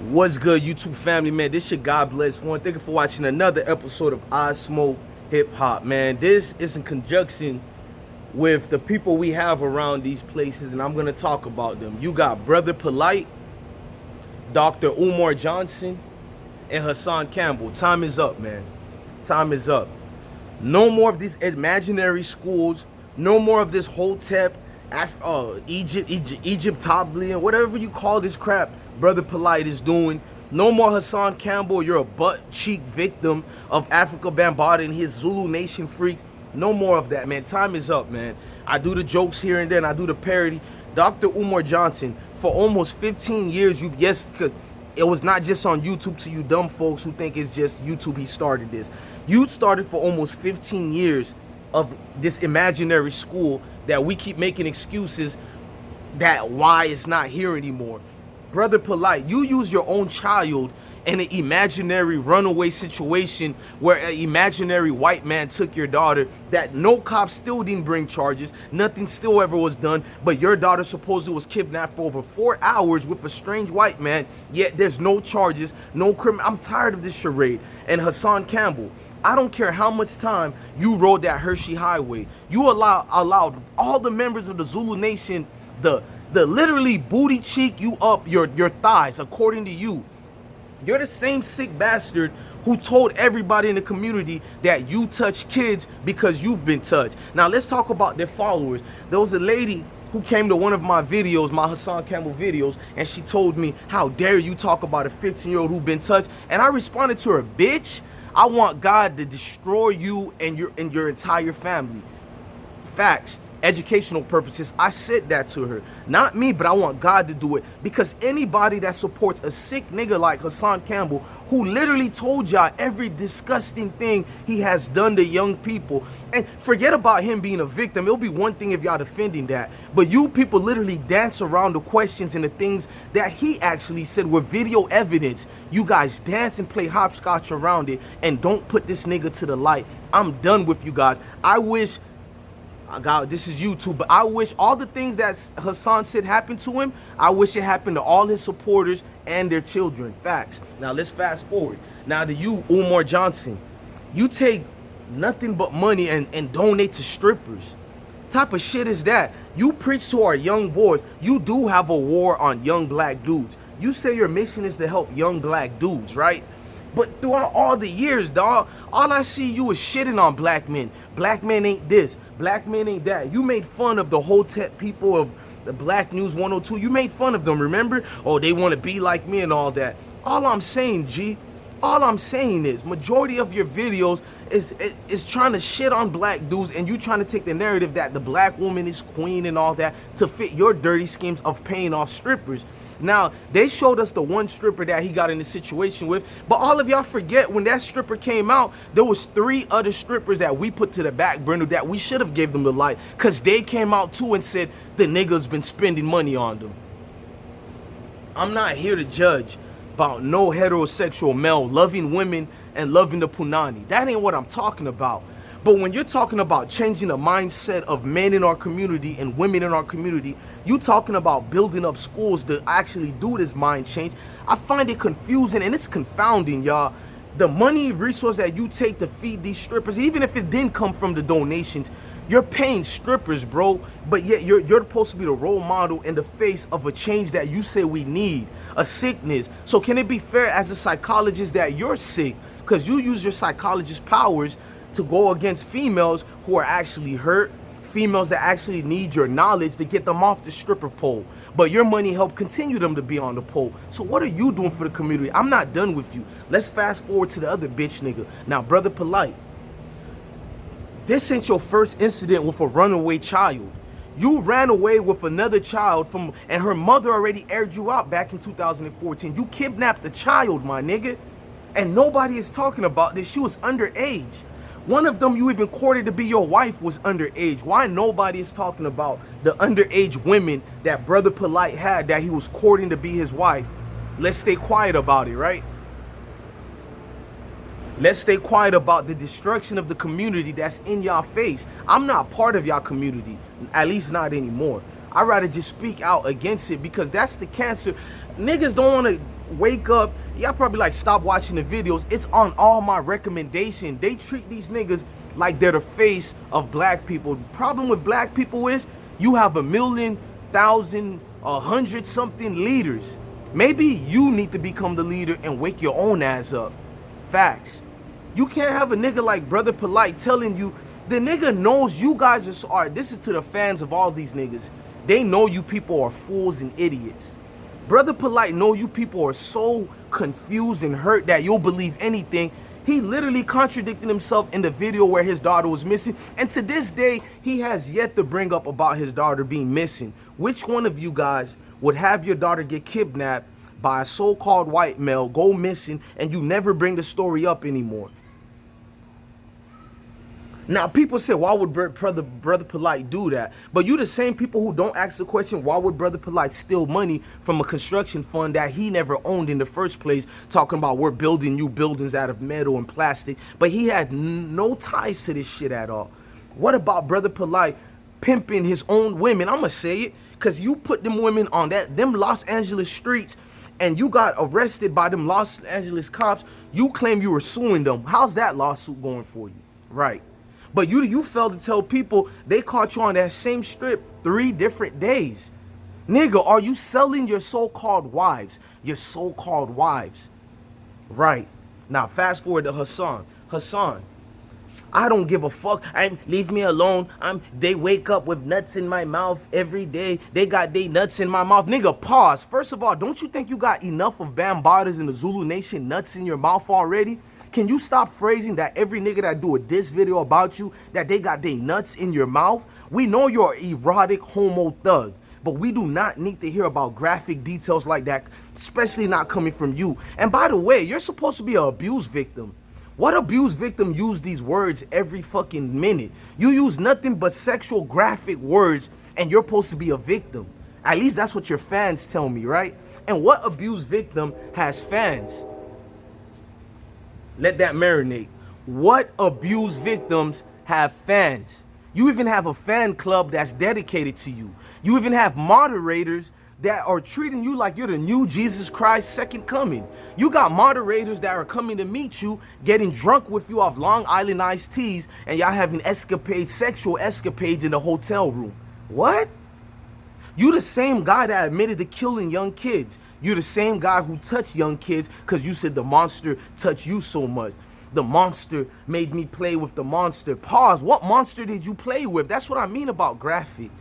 What's good, YouTube family, man? This your God BlessOne. Thank you for watching another episode of IsmokeHiphop, man. This is in conjunction with the people we have around these places, and I'm gonna talk about them. You got Brother Polight, Dr. Umar Johnson, and Hassan Campbell. Time is up, man. Time is up. No more of these imaginary schools. No more of this Hotep, Egyptobli, whatever you call this crap Brother Polight is doing. No more Hassan Campbell. You're a butt-cheek victim of Afrika Bambaataa and his Zulu Nation freaks. No more of that, man. Time is up, man. I do the jokes here and then. I do the parody. Dr. Umar Johnson, for almost 15 years, it was not just on YouTube to you dumb folks who think it's just YouTube he started this. You started for almost 15 years of this imaginary school that we keep making excuses that why it's not here anymore. Brother Polight, you use your own child in an imaginary runaway situation where an imaginary white man took your daughter, that no cops still didn't bring charges, nothing still ever was done, but your daughter supposedly was kidnapped for over 4 hours with a strange white man, yet there's no charges, no criminal. I'm tired of this charade. And Hassan Campbell, I don't care how much time you rode that Hershey Highway. You allowed all the members of the Zulu Nation, the literally booty cheek you up your thighs, according to you. You're the same sick bastard who told everybody in the community that you touch kids because you've been touched. Now let's talk about their followers. There was a lady who came to one of my videos, my Hassan Campbell videos, and she told me, how dare you talk about a 15-year-old who's been touched? And I responded to her, bitch, I want God to destroy you and your entire family. Facts. Educational purposes, I said that to her. Not me, but I want God to do it, because anybody that supports a sick nigga like Hassan Campbell, who literally told y'all every disgusting thing he has done to young people, and forget about him being a victim, it'll be one thing if y'all defending that, but you people literally dance around the questions and the things that he actually said with video evidence. You guys dance and play hopscotch around it and don't put this nigga to the light. I'm done with you guys. I wish, God, this is YouTube, but I wish all the things that Hassan said happened to him, I wish it happened to all his supporters and their children. Facts. Now let's fast forward. Now to you, Umar Johnson. You take nothing but money and donate to strippers. Type of shit is that? You preach to our young boys. You do have a war on young black dudes. You say your mission is to help young black dudes, right? But throughout all the years, dog, all I see you is shitting on black men. Black men ain't this. Black men ain't that. You made fun of the Hotep people of the Black News 102. You made fun of them, remember? Oh, they want to be like me and all that. All I'm saying, G, all I'm saying is majority of your videos is trying to shit on black dudes, and you trying to take the narrative that the black woman is queen and all that to fit your dirty schemes of paying off strippers. Now, they showed us the one stripper that he got in a situation with, but all of y'all forget when that stripper came out, there was 3 other strippers that we put to the back burner that we should have gave them the light, because they came out too and said the nigga's been spending money on them. I'm not here to judge about no heterosexual male loving women and loving the punani. That ain't what I'm talking about. But when you're talking about changing the mindset of men in our community and women in our community, you talking about building up schools to actually do this mind change, I find it confusing and it's confounding, y'all. The money resource that you take to feed these strippers, even if it didn't come from the donations, you're paying strippers, bro, but yet you're supposed to be the role model in the face of a change that you say we need, a sickness. So can it be fair as a psychologist that you're sick because you use your psychologist powers to go against females who are actually hurt, females that actually need your knowledge to get them off the stripper pole, but your money help continue them to be on the pole? So what are you doing for the community? I'm not done with you. Let's fast forward to the other bitch nigga. Now, Brother Polight, this ain't your first incident with a runaway child. You ran away with another child and her mother already aired you out back in 2014. You kidnapped the child, my nigga, and nobody is talking about this. She was underage. One of them you even courted to be your wife was underage. Why nobody is talking about the underage women that Brother Polight had that he was courting to be his wife? Let's stay quiet about it, right? Let's stay quiet about the destruction of the community that's in y'all face. I'm not part of y'all community, at least not anymore. I'd rather just speak out against it because that's the cancer. Niggas don't want to wake up, y'all probably like stop watching the videos. It's on all my recommendation. They treat these niggas like they're the face of black people. The problem with black people is you have 1,000,000, 1,000, 100 something leaders. Maybe you need to become the leader and wake your own ass up. Facts. You can't have a nigga like Brother Polight telling you, the nigga knows you guys are smart. This is to the fans of all these niggas. They know you people are fools and idiots. Brother Polight know you people are so confused and hurt that you'll believe anything. He literally contradicted himself in the video where his daughter was missing. And to this day, he has yet to bring up about his daughter being missing. Which one of you guys would have your daughter get kidnapped by a so-called white male, go missing, and you never bring the story up anymore? Now, people say, why would Brother Polight do that? But you the same people who don't ask the question, why would Brother Polight steal money from a construction fund that he never owned in the first place, talking about we're building new buildings out of metal and plastic, but he had no ties to this shit at all? What about Brother Polight pimping his own women? I'm gonna say it, because you put them women on them Los Angeles streets, and you got arrested by them Los Angeles cops. You claim you were suing them. How's that lawsuit going for you? Right. But you failed to tell people they caught you on that same strip 3 different days. Nigga, are you selling your so-called wives? Your so-called wives. Right. Now, fast forward to Hassan. Hassan, I don't give a fuck. Leave me alone. They wake up with nuts in my mouth every day. They got they nuts in my mouth. Nigga, pause. First of all, don't you think you got enough of Bambaatas in the Zulu Nation nuts in your mouth already? Can you stop phrasing that every nigga that do a diss video about you, that they got they nuts in your mouth? We know you're an erotic homo thug, but we do not need to hear about graphic details like that, especially not coming from you. And by the way, you're supposed to be an abuse victim. What abuse victim use these words every fucking minute? You use nothing but sexual graphic words and you're supposed to be a victim. At least that's what your fans tell me, right? And what abuse victim has fans? Let that marinate. What abuse victims have fans? You even have a fan club that's dedicated to you. You even have moderators that are treating you like you're the new Jesus Christ second coming. You got moderators that are coming to meet you, getting drunk with you off Long Island iced teas, and y'all having escapades, sexual escapades in the hotel room. What? You the same guy that admitted to killing young kids. You're the same guy who touched young kids because you said the monster touched you so much. The monster made me play with the monster. Pause. What monster did you play with? That's what I mean about graphic.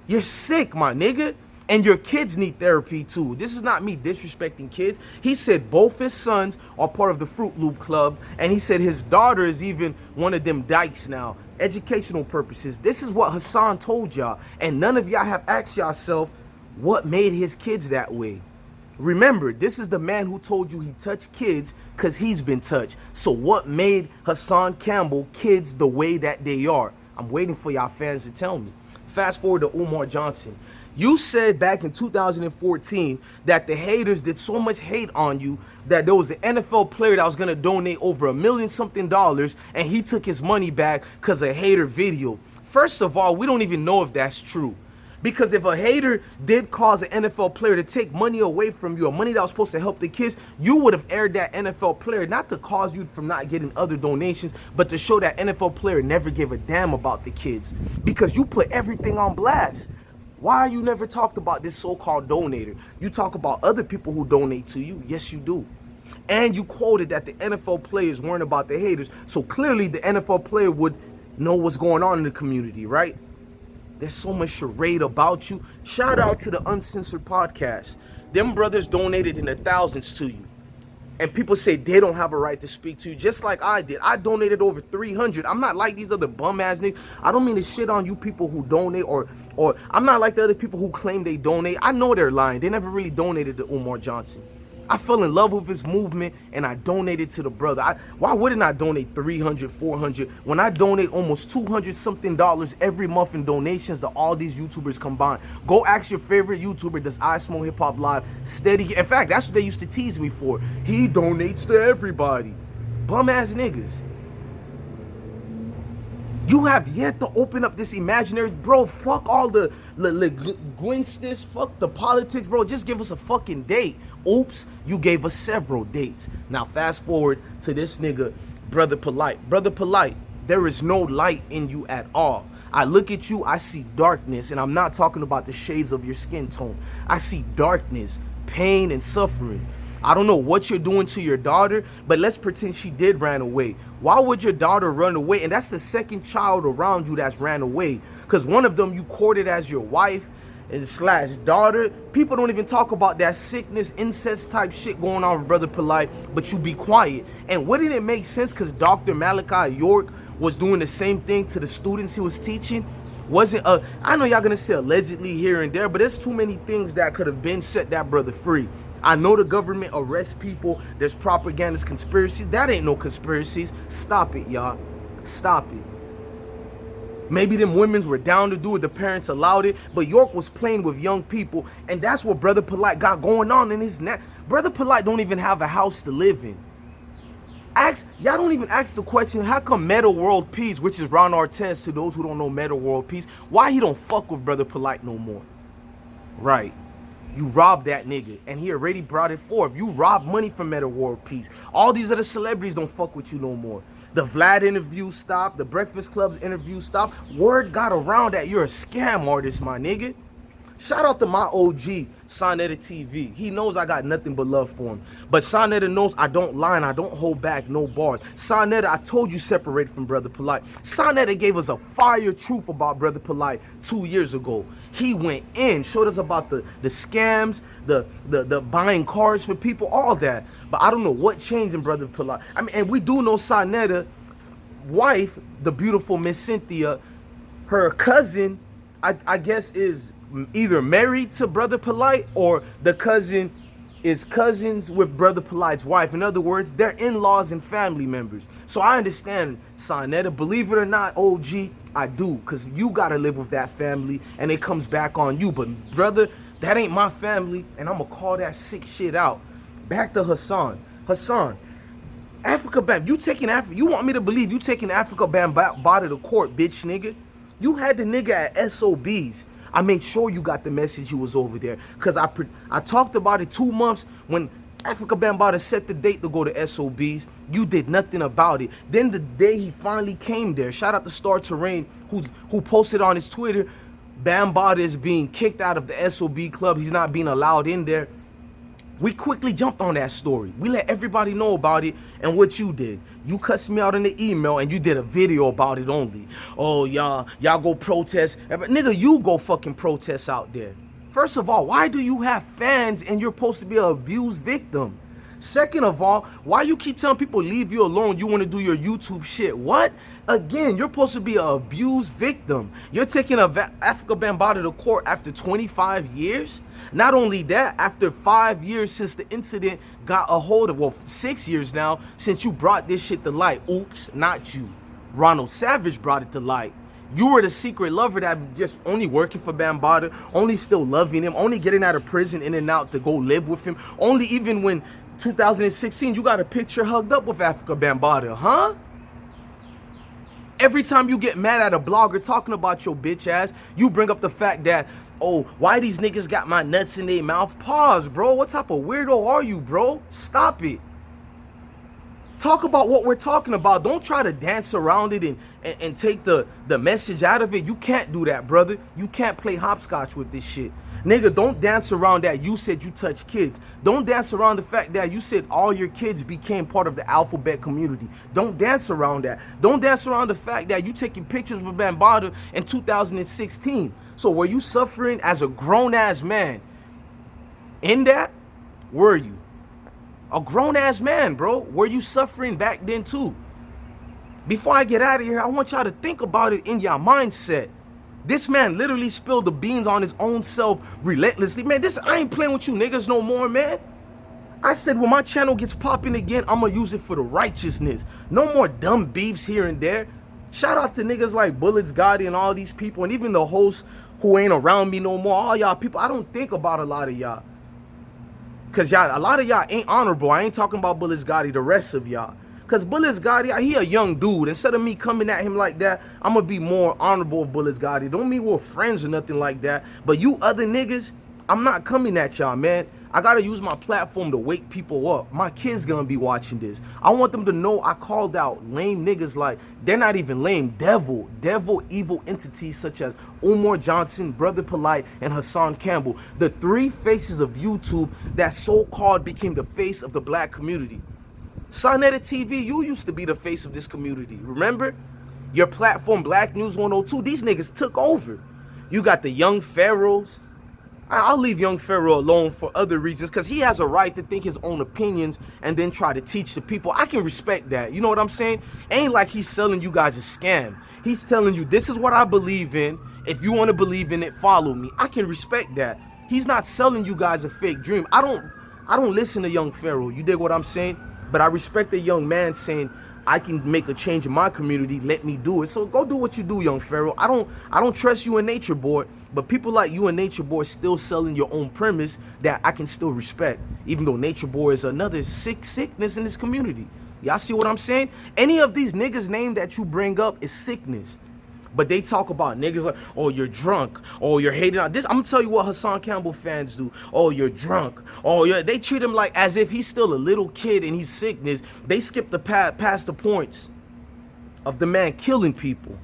You're sick, my nigga. And your kids need therapy too. This is not me disrespecting kids. He said both his sons are part of the Fruit Loop Club. And he said his daughter is even one of them dykes now. Educational purposes. This is what Hassan told y'all. And none of y'all have asked yourself what made his kids that way. Remember, this is the man who told you he touched kids because he's been touched. So what made Hassan Campbell kids the way that they are? I'm waiting for y'all fans to tell me. Fast forward to Umar Johnson. You said back in 2014 that the haters did so much hate on you that there was an NFL player that was going to donate over $1 million something and he took his money back because of a hater video. First of all, we don't even know if that's true. Because if a hater did cause an NFL player to take money away from you, or money that was supposed to help the kids, you would have aired that NFL player, not to cause you from not getting other donations, but to show that NFL player never gave a damn about the kids. Because you put everything on blast. Why you never talked about this so-called donator? You talk about other people who donate to you. Yes, you do. And you quoted that the NFL players weren't about the haters. So clearly the NFL player would know what's going on in the community, right? There's so much charade about you. Shout out to the Uncensored Podcast. Them brothers donated in the thousands to you. And people say they don't have a right to speak to you, just like I did. I donated over 300. I'm not like these other bum-ass niggas. I don't mean to shit on you people who donate, or I'm not like the other people who claim they donate. I know they're lying. They never really donated to Umar Johnson. I fell in love with his movement and I donated to the brother. Why wouldn't I donate 300, 400 when I donate almost 200 something dollars every month in donations to all these YouTubers combined? Go ask your favorite YouTuber, does IsmokeHiphop Live steady? In fact, that's what they used to tease me for. He donates to everybody. Bum ass niggas. You have yet to open up this imaginary, bro. Fuck all the linguistics, fuck the politics, bro. Just give us a fucking date. Oops, you gave us several dates. Now fast forward to this nigga, Brother Polight. Brother Polight, there is no light in you at all. I look at you, I see darkness, and I'm not talking about the shades of your skin tone. I see darkness, pain, and suffering. I don't know what you're doing to your daughter, but let's pretend she did run away. Why would your daughter run away? And that's the second child around you that's ran away. Because one of them you courted as your wife and slash daughter. People don't even talk about that sickness, incest type shit going on with Brother Polight, but you be quiet. And wouldn't it make sense because Dr. Malachi York was doing the same thing to the students he was teaching? I know y'all gonna say allegedly here and there, but there's too many things that could have been set that brother free. I know the government arrests people. There's propagandas, conspiracies. That ain't no conspiracies. Stop it, y'all. Stop it. Maybe them women's were down to do it. The parents allowed it. But York was playing with young people. And that's what Brother Polight got going on in his neck. Brother Polight don't even have a house to live in. Y'all don't even ask the question, how come Meta World Peace, which is Ron Artest to those who don't know Meta World Peace, why he don't fuck with Brother Polight no more? Right. You robbed that nigga, and he already brought it forth. You robbed money from Meta World Peace. All these other celebrities don't fuck with you no more. The Vlad interview stopped. The Breakfast Club's interview stopped. Word got around that you're a scam artist, my nigga. Shout out to my OG, Sonetta TV. He knows I got nothing but love for him. But Sonetta knows I don't lie and I don't hold back no bars. Sonetta, I told you separate from Brother Polight. Sonetta gave us a fire truth about Brother Polight 2 years ago. He went in, showed us about the scams, the buying cars for people, all that. But I don't know what changed in Brother Polight. I mean, and we do know Sonetta, wife, the beautiful Miss Cynthia, her cousin, I guess is either married to Brother Polight or the cousin is cousins with Brother Polight's wife. In other words, they're in-laws and family members. So I understand, Sonetta, believe it or not, OG, I do, because you got to live with that family and it comes back on you. But brother, that ain't my family, and I'm going to call that sick shit out. Back to Hassan. Hassan, Afrika Bambaataa, you want me to believe you taking Afrika Bambaataa to court, bitch nigga? You had the nigga at SOBs. I made sure you got the message he was over there. Because I talked about it 2 months when Afrika Bambaataa set the date to go to SOBs. You did nothing about it. Then the day he finally came there, shout out to Star Terrain who posted on his Twitter, Bambaataa is being kicked out of the SOB club. He's not being allowed in there. We quickly jumped on that story. We let everybody know about it. And what you did, you cussed me out in the email and you did a video about it only. Oh, y'all go protest. But nigga, you go fucking protest out there. First of all, why do you have fans and you're supposed to be an abused victim? Second of all, why you keep telling people leave you alone? You want to do your YouTube shit. What? Again, you're supposed to be an abused victim. You're taking Afrika Bambaataa to court after 25 years. Not only that, after 5 years since the incident got a hold of, well, 6 years now since you brought this shit to light. Oops, not you. Ronald Savage brought it to light. You were the secret lover that just only working for Bambaataa, only still loving him, only getting out of prison in and out to go live with him. Only even when 2016, you got a picture hugged up with Afrika Bambaataa, huh? Every time you get mad at a blogger talking about your bitch ass, you bring up the fact that, oh, why these niggas got my nuts in their mouth? Pause, bro. What type of weirdo are you, bro? Stop it. Talk about what we're talking about. Don't try to dance around it and take the message out of it. You can't do that, brother. You can't play hopscotch with this shit. Nigga, don't dance around that you said you touch kids. Don't dance around the fact that you said all your kids became part of the alphabet community. Don't dance around that. Don't dance around the fact that you taking pictures with Bambaataa in 2016. So were you suffering as a grown-ass man? In that, were you? A grown-ass man, bro. Were you suffering back then too? Before I get out of here, I want y'all to think about it in your mindset. This man literally spilled the beans on his own self relentlessly. Man, I ain't playing with you niggas no more, man. I said when my channel gets popping again, I'm gonna use it for the righteousness. No more dumb beefs here and there. Shout out to niggas like Bullets Gotti and all these people, and even the hosts who ain't around me no more. All y'all people, I don't think about a lot of y'all. Cause y'all, a lot of y'all ain't honorable. I ain't talking about Bullets Gotti, the rest of y'all. Cause Bullets Gotti, he a young dude. Instead of me coming at him like that, I'm gonna be more honorable of Bullets Gotti. Don't mean we're friends or nothing like that. But you other niggas, I'm not coming at y'all, man. I gotta use my platform to wake people up. My kids gonna be watching this. I want them to know I called out lame niggas like, they're not even lame, devil evil entities such as Umar Johnson, Brother Polight, and Hassan Campbell. The three faces of YouTube that so-called became the face of the black community. Sun Edit TV, you used to be the face of this community, remember? Your platform, Black News 102, these niggas took over. You got the young pharaohs. I'll leave young Pharaoh alone for other reasons because he has a right to think his own opinions and then try to teach the people. I can respect that. You know what I'm saying? Ain't like he's selling you guys a scam. He's telling you, this is what I believe in. If you want to believe in it, follow me. I can respect that. He's not selling you guys a fake dream. I don't listen to young Pharaoh. You dig what I'm saying? But I respect a young man saying, I can make a change in my community, let me do it. So go do what you do, young Pharaoh. I don't trust you and Nature Boy, but people like you and Nature Boy still selling your own premise that I can still respect, even though Nature Boy is another sickness in this community. Y'all see what I'm saying? Any of these niggas' name that you bring up is sickness. But they talk about niggas like, oh, you're drunk. Oh, you're hating on this. I'm gonna tell you what Hassan Campbell fans do. Oh, you're drunk. Oh, yeah. They treat him like as if he's still a little kid and he's sickness. They skip the past the points of the man killing people.